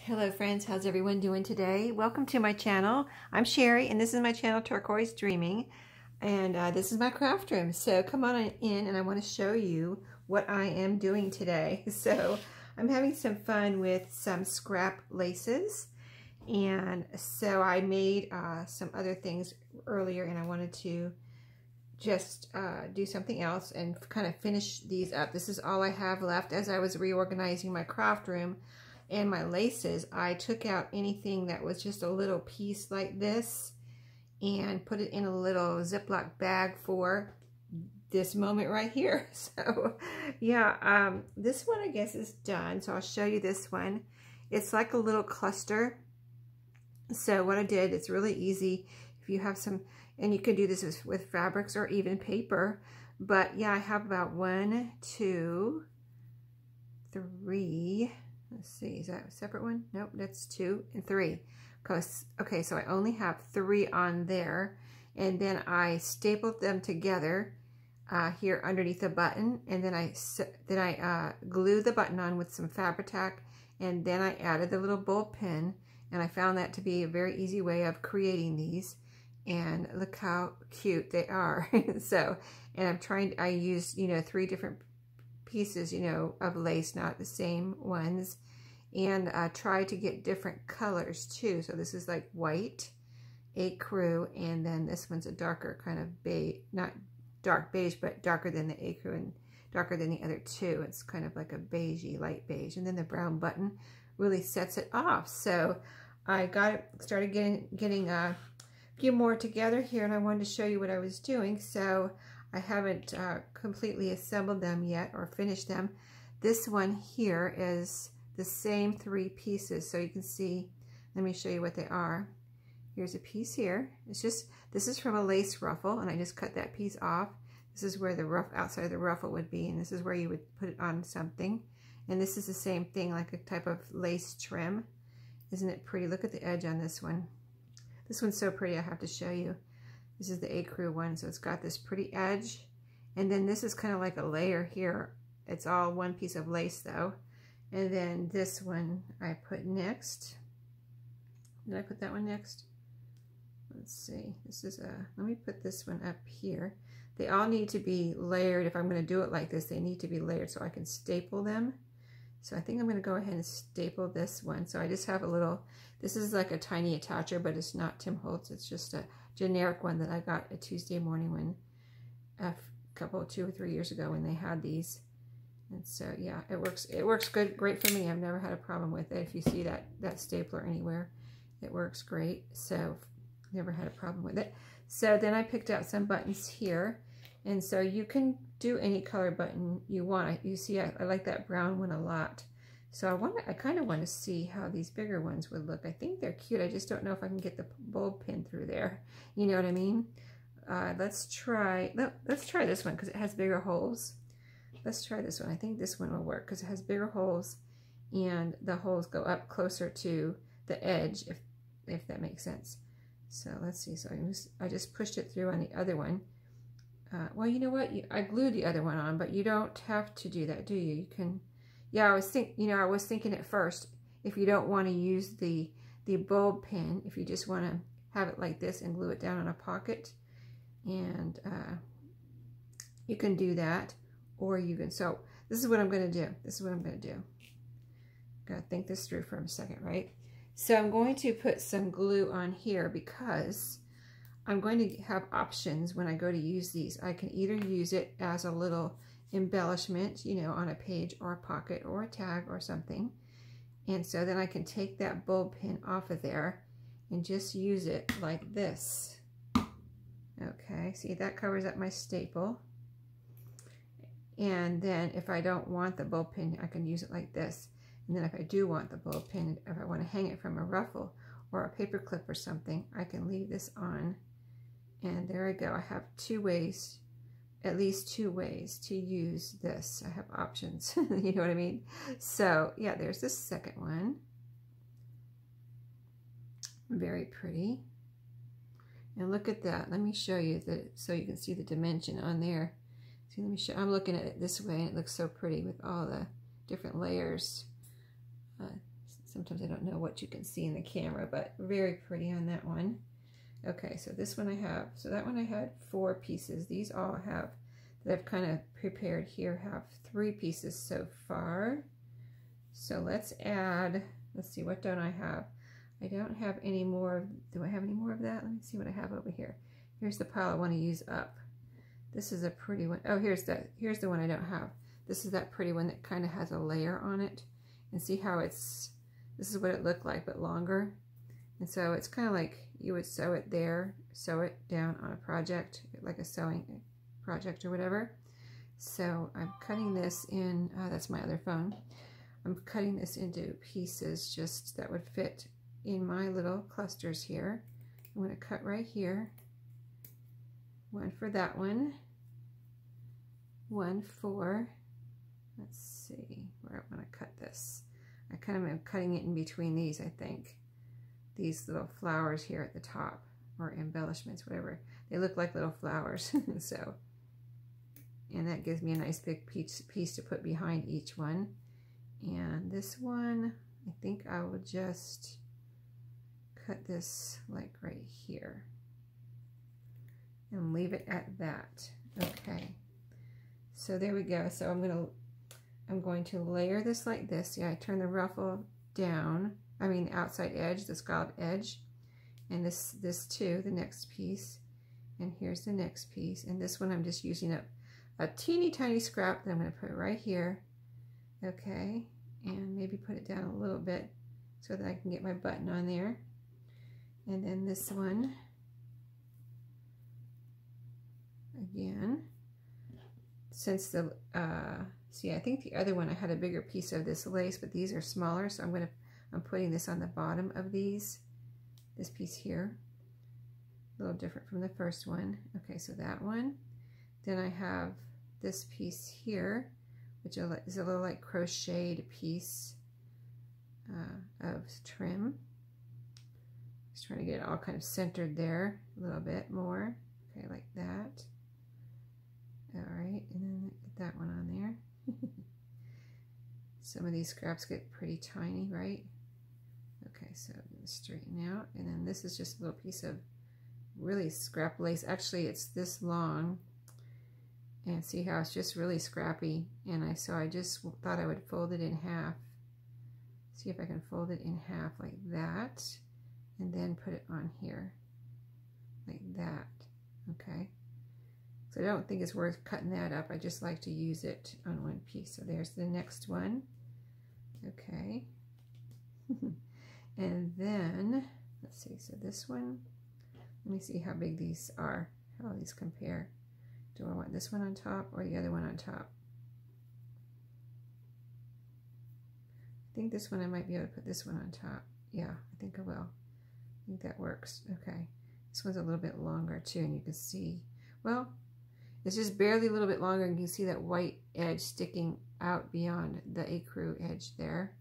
Hello friends, how's everyone doing today? Welcome to my channel. I'm Sherry and this is my channel Turquoise Dreaming, and this is my craft room. So come on in and I want to show you what I am doing today. So I'm having some fun with some scrap laces, and so I made some other things earlier and I wanted to just do something else and kind of finish these up. This is all I have left. As I was reorganizing my craft room and my laces, I took out anything that was just a little piece like this and put it in a little Ziploc bag for this moment right here. So yeah, this one I guess is done. So I'll show you this one. It's like a little cluster. So what I did, it's really easy if you have some, and you can do this with fabrics or even paper. But yeah, I have about 1, 2, 3. Let's see, is that a separate one? Nope, that's 2 and 3. Okay, so I only have 3 on there. And then I stapled them together here underneath the button. And then I glued the button on with some Fabri-Tac. And then I added the little bulb pin. And I found that to be a very easy way of creating these. And look how cute they are. So, and I used, 3 different pieces, of lace, not the same ones, and try to get different colors too. So this is like white, ecru, and then this one's a darker kind of beige, not dark beige, but darker than the ecru and darker than the other 2. It's kind of like a beigey, light beige, and then the brown button really sets it off. So I started getting a few more together here, and I wanted to show you what I was doing. So I haven't completely assembled them yet or finished them. This one here is the same 3 pieces. So you can see, let me show you what they are. Here's a piece here. This is from a lace ruffle, and I just cut that piece off. This is where the outside of the ruffle would be, and this is where you would put it on something. And this is the same thing, like a type of lace trim. Isn't it pretty? Look at the edge on this one. This one's so pretty, I have to show you. This is the ecru one, so it's got this pretty edge. And then this is kind of like a layer here. It's all one piece of lace though. And then this one I put next. Did I put that one next? Let's see. This is let me put this one up here. They all need to be layered. If I'm going to do it like this, they need to be layered so I can staple them. So I think I'm going to go ahead and staple this one. So I just have a little, this is like a tiny attacher, but it's not Tim Holtz. It's just a generic one that I got a Tuesday morning when a couple, 2 or 3 years ago when they had these. And so yeah, it works great for me. I've never had a problem with it. If you see that stapler anywhere, it works great. So never had a problem with it. So then I picked out some buttons here, and so you can do any color button you want. You see, I like that brown one a lot. So I kind of want to see how these bigger ones would look. I think they're cute. I just don't know if I can get the bulb pin through there. You know what I mean? Let's try this one because it has bigger holes. Let's try this one. I think this one will work because it has bigger holes, and the holes go up closer to the edge, if that makes sense. So let's see. So I just pushed it through on the other one. Well, you know what? I glued the other one on, but you don't have to do that, do you? You can. Yeah, I was thinking at first, if you don't want to use the bulb pin, if you just want to have it like this and glue it down on a pocket, and you can do that, or you can. So this is what I'm going to do. This is what I'm going to do. Gotta think this through for a second, right? So I'm going to put some glue on here because I'm going to have options when I go to use these. I can either use it as a little embellishment, on a page or a pocket or a tag or something. And so then I can take that bulb pin off of there and just use it like this. Okay, see, that covers up my staple. And then if I don't want the bulb pin, I can use it like this. And then if I do want the bulb pin, if I want to hang it from a ruffle or a paper clip or something, I can leave this on. And there I go. I have 2 ways, at least 2 ways to use this. I have options, you know what I mean? So yeah, there's this second one. Very pretty. And look at that. Let me show you so you can see the dimension on there. See, let me show. I'm looking at it this way, and it looks so pretty with all the different layers. Sometimes I don't know what you can see in the camera, but very pretty on that one. Okay, so this one I have, so that one I had 4 pieces. These all have, that I've kind of prepared here, have 3 pieces so far. So let's add, let's see, what don't I have? I don't have any more, do I have any more of that? Let me see what I have over here. Here's the pile I want to use up. This is a pretty one. Oh, here's the one I don't have. This is that pretty one that kind of has a layer on it. And see how it's, this is what it looked like, but longer. And so it's kind of like you would sew it there, sew it down on a project, like a sewing project or whatever. So I'm cutting this in, that's my other phone. I'm cutting this into pieces just that would fit in my little clusters here. I'm going to cut right here. One for that one. One for, let's see where I want to cut this. I kind of am cutting it in between these, I think. These little flowers here at the top, or embellishments, whatever. They look like little flowers. So, and that gives me a nice big piece to put behind each one. And this one, I think I will just cut this like right here and leave it at that. Okay, so there we go. So I'm going to layer this like this. Yeah, I turn the ruffle down, I mean the outside edge, the scallop edge, and this too, the next piece, and here's the next piece. And this one I'm just using up a teeny tiny scrap that I'm going to put right here. Okay, and maybe put it down a little bit so that I can get my button on there. And then this one, again, since the, see, I think the other one I had a bigger piece of this lace, but these are smaller, so I'm putting this on the bottom of these, this piece here, a little different from the first one. Okay, so that one. Then I have this piece here, which is a little like crocheted piece of trim. Just trying to get it all kind of centered there a little bit more. Okay, like that. All right, and then get that one on there. Some of these scraps get pretty tiny, right? Okay, so I'm going to straighten out. And then this is just a little piece of really scrap lace. Actually, it's this long. And see how it's just really scrappy. And so I just thought I would fold it in half. See if I can fold it in half like that. And then put it on here. Like that. Okay. So I don't think it's worth cutting that up. I just like to use it on one piece. So there's the next one. Okay. And then, let's see, so this one, let me see how big these are, how these compare. Do I want this one on top or the other one on top? I think this one I might be able to put this one on top. Yeah, I think I will. I think that works. Okay. This one's a little bit longer too, and you can see, well, it's just barely a little bit longer, and you can see that white edge sticking out beyond the ecru edge there.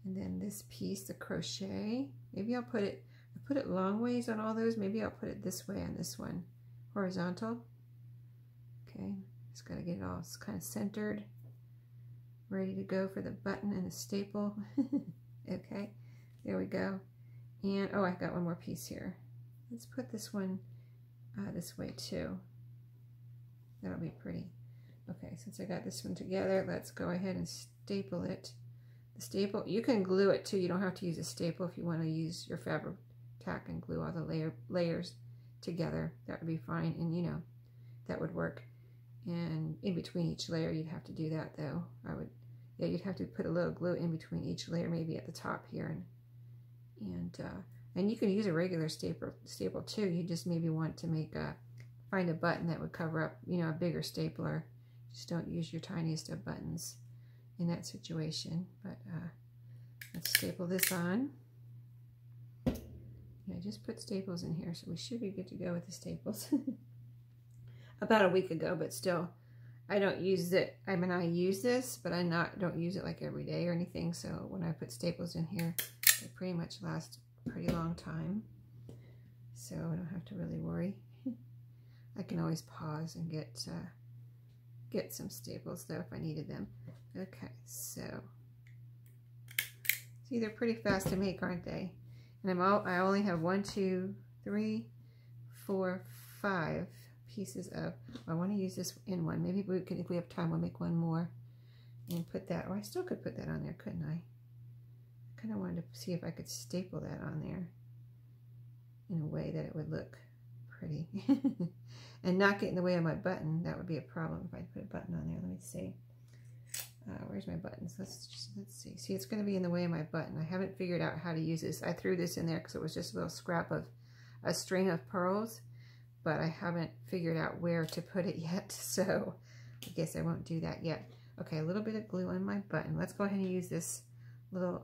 And then this piece, the crochet, maybe I'll put it long ways on all those. Maybe I'll put it this way on this one, horizontal. Okay, just got to get it all kind of centered, ready to go for the button and the staple. Okay, there we go. And oh, I got one more piece here. Let's put this one this way too. That'll be pretty. Okay, since I got this one together, let's go ahead and staple it. The staple, you can glue it too. You don't have to use a staple if you want to use your fabric tack and glue all the layers together. That would be fine, and you know, that would work. And in between each layer, you'd have to do that though. Yeah, you'd have to put a little glue in between each layer, maybe at the top here, and you can use a regular staple too. You just maybe want to find a button that would cover up, you know, a bigger stapler. Just don't use your tiniest of buttons in that situation. But let's staple this on. Yeah, just put staples in here, so we should be good to go with the staples. About a week ago, but still, I don't use it. I mean, I use this, but I don't use it like every day or anything. So when I put staples in here, they pretty much last a pretty long time. So I don't have to really worry. I can always pause and get some staples though if I needed them. Okay, so See, they're pretty fast to make, aren't they? And I only have 1, 2, 3, 4, 5 pieces of, I want to use this in one. Maybe we can, if we have time, we'll make one more and put that, or I still could put that on there, couldn't I? I kind of wanted to see if I could staple that on there in a way that it would look pretty and not get in the way of my button. That would be a problem if I put a button on there. Let me see. Where's my buttons? Let's see. See, it's going to be in the way of my button. I haven't figured out how to use this. I threw this in there because it was just a little scrap of a string of pearls, but I haven't figured out where to put it yet, so I guess I won't do that yet. Okay, a little bit of glue on my button. Let's go ahead and use this little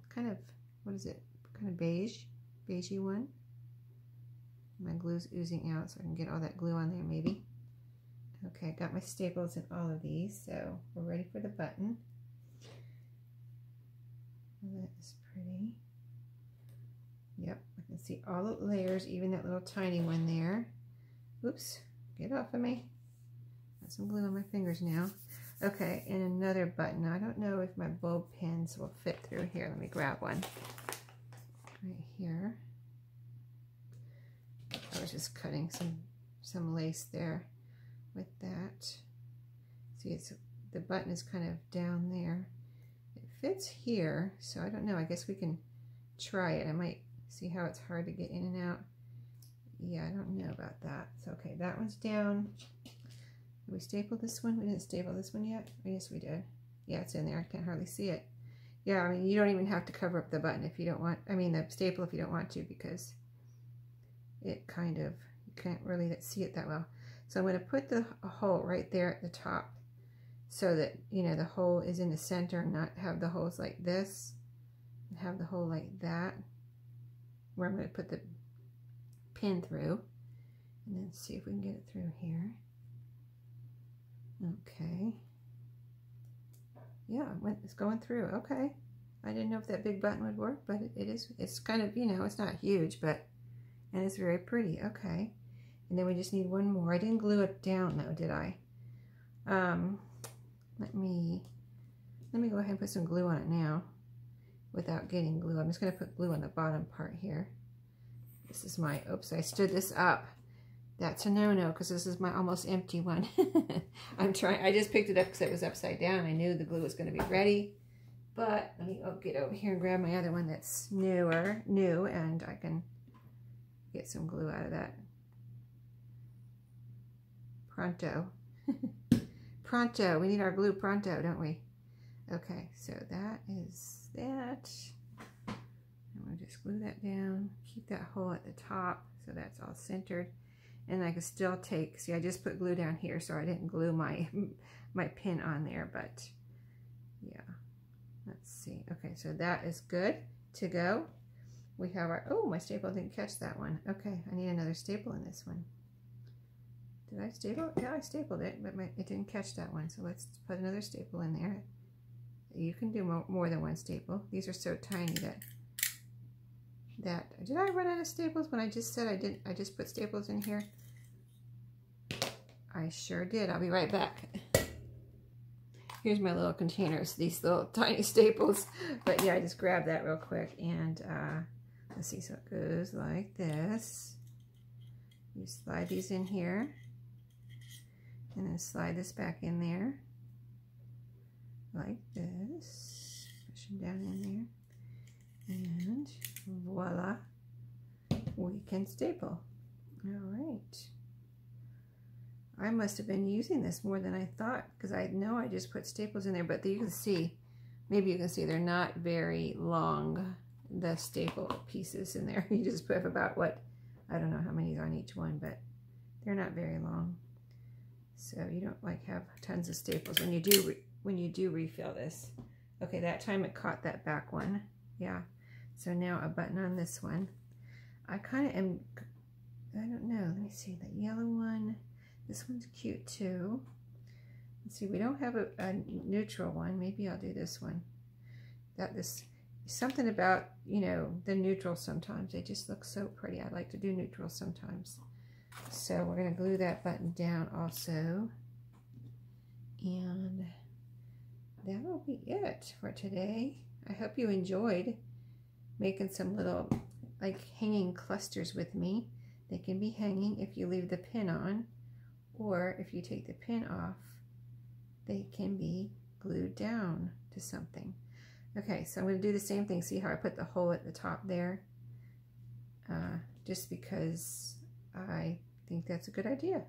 kind of, what is it? Kind of beigey one. My glue's oozing out, so I can get all that glue on there maybe. Okay, I got my staples in all of these, so we're ready for the button. That is pretty. Yep, I can see all the layers, even that little tiny one there. Oops, get off of me. Got some glue on my fingers now. Okay, and another button. I don't know if my bulb pins will fit through here. Let me grab one. Right here. I was just cutting some lace there with that. See, the button is kind of down there. It fits here, so I don't know. I guess we can try it. I might see how it's hard to get in and out. Yeah, I don't know about that. So, okay, that one's down. Did we staple this one? We didn't staple this one yet? Oh, yes, we did. Yeah, it's in there. I can't hardly see it. Yeah, I mean, you don't even have to cover up the button if you don't want, I mean, the staple if you don't want to, because it kind of, you can't really see it that well. So I'm going to put the hole right there at the top so that, you know, the hole is in the center and not have the holes like this and have the hole like that, where I'm going to put the pin through, and then see if we can get it through here. Okay. Yeah, it's going through. Okay. I didn't know if that big button would work, but it is. It's kind of, you know, it's not huge, but, and it's very pretty. Okay. And then we just need one more. I didn't glue it down though, did I? Let me go ahead and put some glue on it now without getting glue. I'm just going to put glue on the bottom part here. This is my, oops, I stood this up. That's a no-no because this is my almost empty one. I just picked it up because it was upside down. I knew the glue was going to be ready. But let me get over here and grab my other one that's new, and I can get some glue out of that. Pronto. Pronto. We need our glue pronto, don't we? Okay, so that is that. I'm going to just glue that down. Keep that hole at the top so that's all centered. And I can still take, see, I just put glue down here, so I didn't glue my pin on there, but yeah. Let's see. Okay, so that is good to go. We have our, oh, my staple didn't catch that one. Okay, I need another staple in this one. Did I staple? Yeah, I stapled it, but it didn't catch that one. So let's put another staple in there. You can do more than one staple. These are so tiny that did I run out of staples when I just said I didn't? I just put staples in here. I sure did. I'll be right back. Here's my little containers, these little tiny staples. But yeah, I just grabbed that real quick, and let's see. So it goes like this. You slide these in here, and then slide this back in there like this. Push them down in there. And voila, we can staple. All right. I must have been using this more than I thought, because I know I just put staples in there, but you can see, maybe you can see they're not very long, the staple pieces in there. You just put about what, I don't know how many on each one, but they're not very long. So you don't like have tons of staples when you do refill this. Okay, that time it caught that back one. Yeah. So now a button on this one. I kind of am, I don't know, let me see, that yellow one, this one's cute too. Let's see, we don't have a neutral one. Maybe I'll do this one. This something about, you know, the neutrals sometimes, they just look so pretty. I like to do neutrals sometimes. So we're going to glue that button down also. And that'll be it for today. I hope you enjoyed making some little like hanging clusters with me. They can be hanging if you leave the pin on, or if you take the pin off, they can be glued down to something. Okay, so I'm going to do the same thing. See how I put the hole at the top there? Just because I think that's a good idea.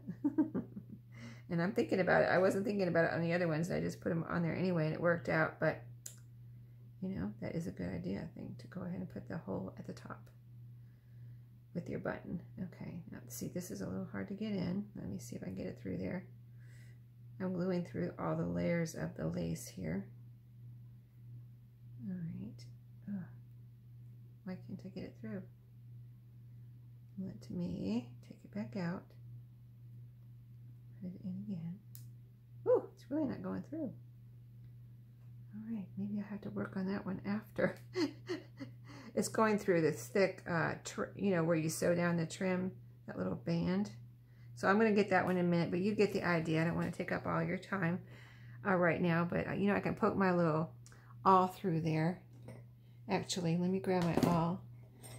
And I'm thinking about it. I wasn't thinking about it on the other ones. I just put them on there anyway, and it worked out. But, you know, that is a good idea, I think, to go ahead and put the hole at the top with your button. Okay, now see, this is a little hard to get in. Let me see if I can get it through there. I'm gluing through all the layers of the lace here. All right. Ugh. Why can't I get it through? Let me take it back out. Put it in again. Ooh, it's really not going through. All right, maybe I have to work on that one after. It's going through this thick, you know, where you sew down the trim, that little band. So I'm going to get that one in a minute, but you get the idea. I don't want to take up all your time right now, but you know, I can poke my little awl through there. Actually, let me grab my awl.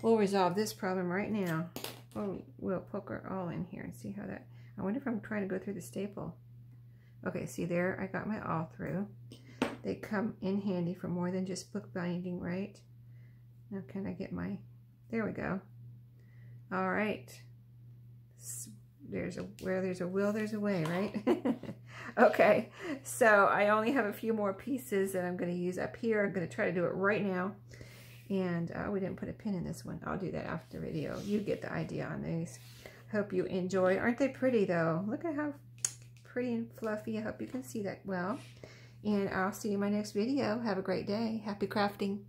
We'll resolve this problem right now. Oh, we'll poke our awl in here and see how that, I wonder if I'm trying to go through the staple. Okay, see there, I got my awl through. They come in handy for more than just book binding, right? Now can I get my, there we go. All right. Where there's a will, there's a way, right? Okay, so I only have a few more pieces that I'm going to use up here. I'm going to try to do it right now. And we didn't put a pin in this one. I'll do that after the video. You get the idea on these. Hope you enjoy. Aren't they pretty though? Look at how pretty and fluffy. I hope you can see that well. And I'll see you in my next video. Have a great day. Happy crafting.